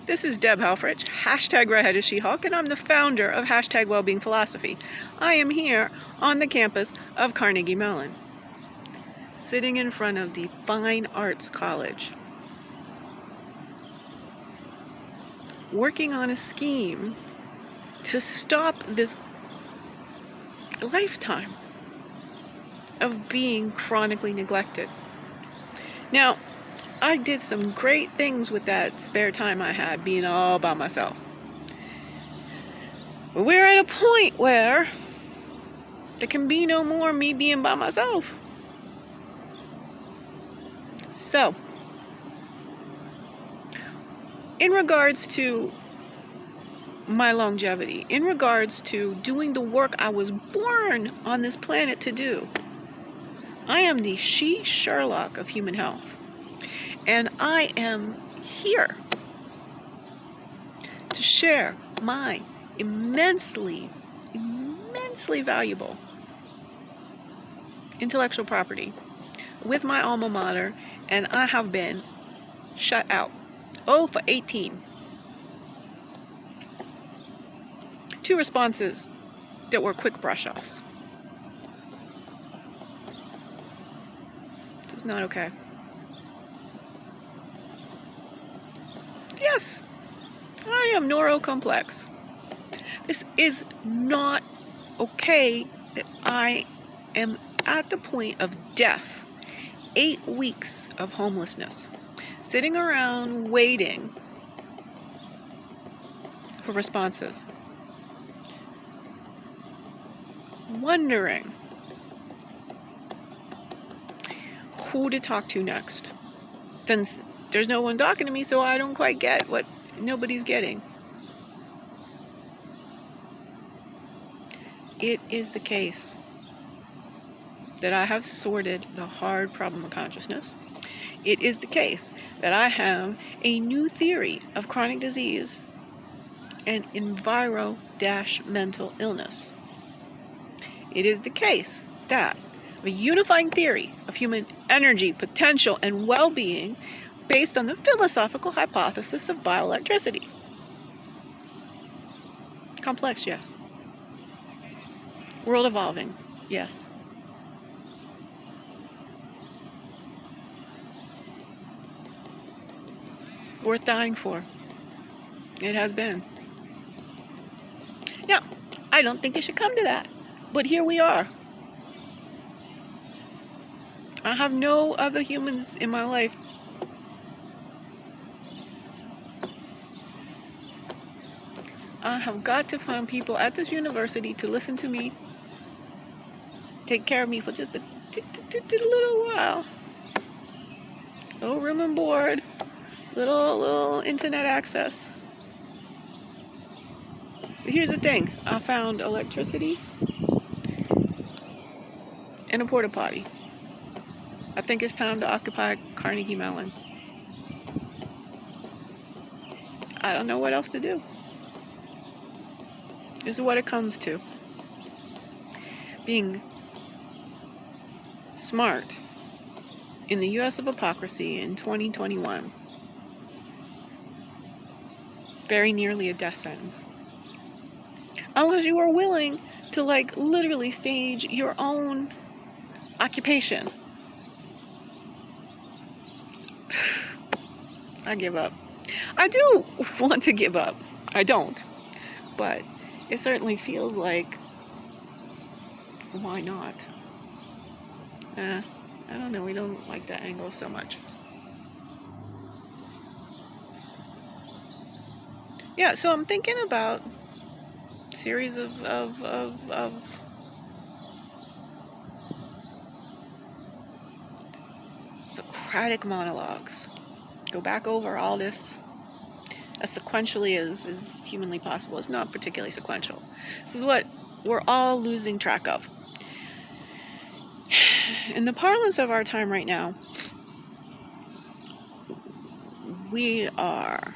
This is Deb Halfrich, hashtag Redheaded She-Hulk, and I'm the founder of hashtag Wellbeing Philosophy. I am here on the campus of Carnegie Mellon, sitting in front of the Fine Arts College, working on a scheme to stop this lifetime of being chronically neglected. Now, I did some great things with that spare time I had being all by myself. But we're at a point where there can be no more me being by myself. So, in regards to my longevity, in regards to doing the work I was born on this planet to do, I am the Sherlock of human health. And I am here to share my immensely valuable intellectual property with my alma mater, and I have been shut out. For 18. 2 responses that were quick brush-offs. It's not okay. Yes, I am neurocomplex. This is not okay that I am at the point of death. 8 weeks of homelessness. Sitting around waiting for responses. Wondering who to talk to next. Since there's no one talking to me, so I don't quite get what nobody's getting. It is the case that I have sorted the hard problem of consciousness. It is the case that I have a new theory of chronic disease and enviro-mental illness. It is the case that a unifying theory of human energy, potential, and well-being based on the philosophical hypothesis of bioelectricity. Complex, yes. World evolving, yes. Worth dying for. It has been. Now, I don't think it should come to that, but here we are. I have no other humans in my life. I have got to find people at this university to listen to me, take care of me for just a little while. Little room and board, little internet access. But here's the thing, I found electricity and a porta potty. I think it's time to occupy Carnegie Mellon. I don't know what else to do. This is what it comes to. Being smart in the U.S. of hypocrisy in 2021. Very nearly a death sentence. Unless you are willing to literally stage your own occupation. I give up. I do want to give up. I don't. But it certainly feels like, why not? I don't know. We don't like that angle so much. Yeah, so I'm thinking about a series of Socratic monologues. Go back over all this as sequentially as humanly possible. It's not particularly sequential. This is what we're all losing track of. In the parlance of our time right now, we are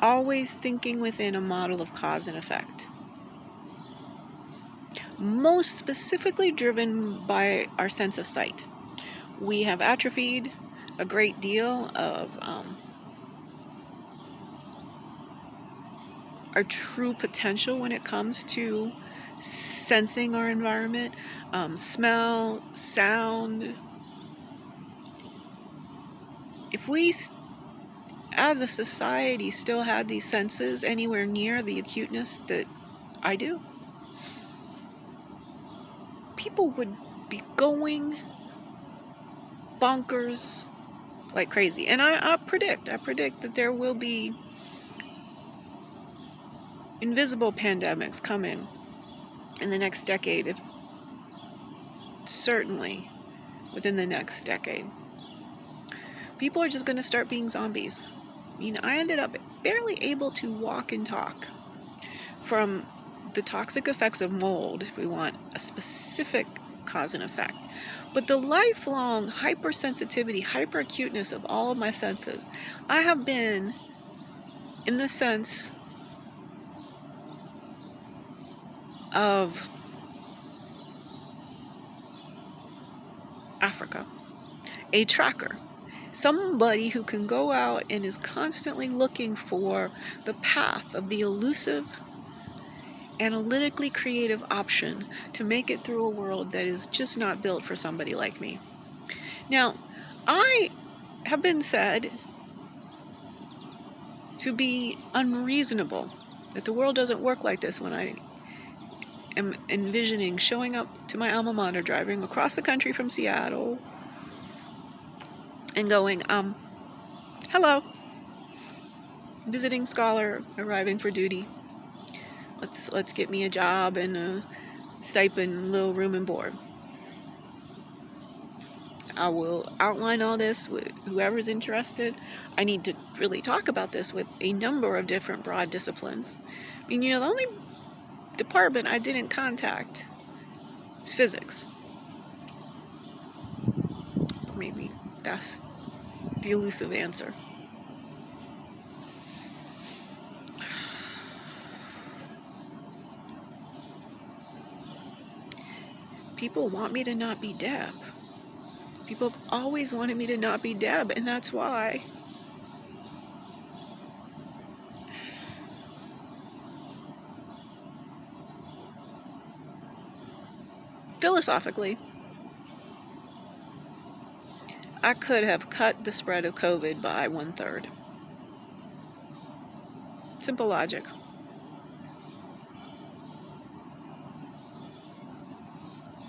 always thinking within a model of cause and effect. Most specifically driven by our sense of sight. We have atrophied a great deal of our true potential when it comes to sensing our environment, smell, sound. If we, as a society, still had these senses anywhere near the acuteness that I do, people would be going bonkers like crazy. And I predict that there will be invisible pandemics coming in the next decade, if certainly within the next decade. People are just going to start being zombies. I mean, I ended up barely able to walk and talk from the toxic effects of mold, if we want a specific cause and effect. But the lifelong hypersensitivity, hyperacuteness of all of my senses, I have been, in the sense of Africa, a tracker. Somebody who can go out and is constantly looking for the path of the elusive, analytically creative option to make it through a world that is just not built for somebody like me. Now, I have been said to be unreasonable, that the world doesn't work like this when I am envisioning showing up to my alma mater, driving across the country from Seattle, and going, hello, visiting scholar arriving for duty. Let's get me a job and a stipend, little room and board. I will outline all this with whoever's interested. I need to really talk about this with a number of different broad disciplines. I mean, the only department I didn't contact is physics. Maybe that's the elusive answer. People want me to not be Deb. People have always wanted me to not be Deb, and that's why philosophically, I could have cut the spread of COVID by 1/3. Simple logic.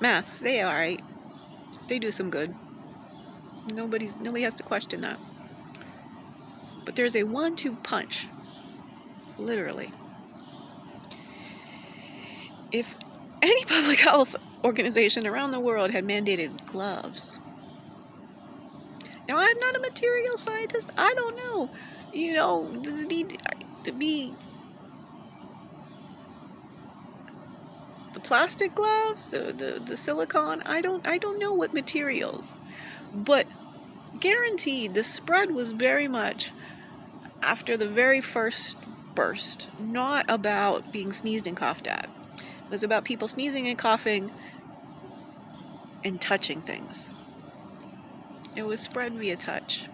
Masks, they all right. They do some good. Nobody has to question that. But there's a 1-2 punch, literally. If any public health organization around the world had mandated gloves. Now, I'm not a material scientist. I don't know. Does it need to be the plastic gloves, the silicone? I don't know what materials. But guaranteed, the spread was very much after the very first burst, not about being sneezed and coughed at. It was about people sneezing and coughing and touching things. It was spread via touch.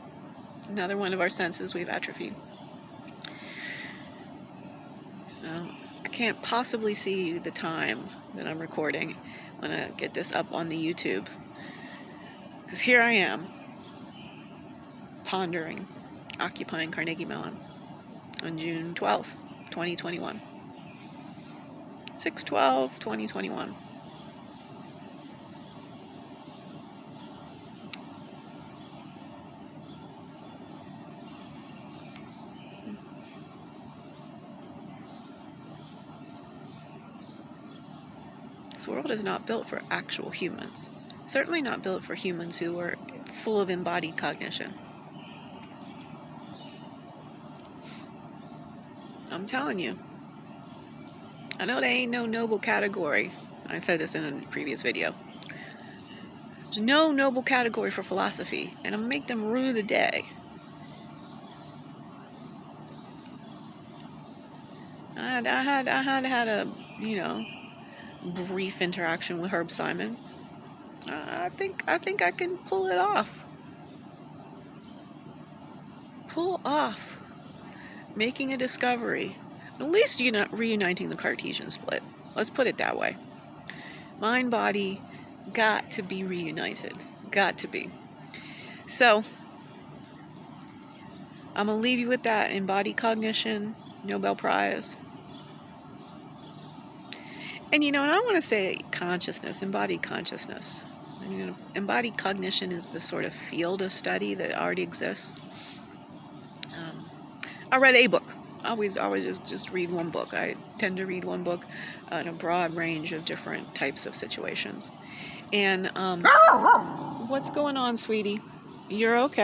Another one of our senses we've atrophied. I can't possibly see the time that I'm recording when I get this up on the YouTube. Because here I am, pondering, occupying Carnegie Mellon on June 12th, 2021. 6/12/2021. This world is not built for actual humans. Certainly not built for humans who are full of embodied cognition. I'm telling you. I know there ain't no Nobel category. I said this in a previous video. There's no Nobel category for philosophy, and I'm gonna make them rue the day. I had a brief interaction with Herb Simon. I think I can pull it off. pull off making a discovery, at least you're not reuniting the Cartesian split. Let's put it that way. Mind, body, got to be reunited. Got to be. So, I'm going to leave you with that. Embodied cognition, Nobel Prize. And and I want to say consciousness, embodied consciousness. Embodied cognition is the sort of field of study that already exists. I read a book. I always just read one book. I tend to read one book in a broad range of different types of situations. And what's going on, sweetie? You're okay.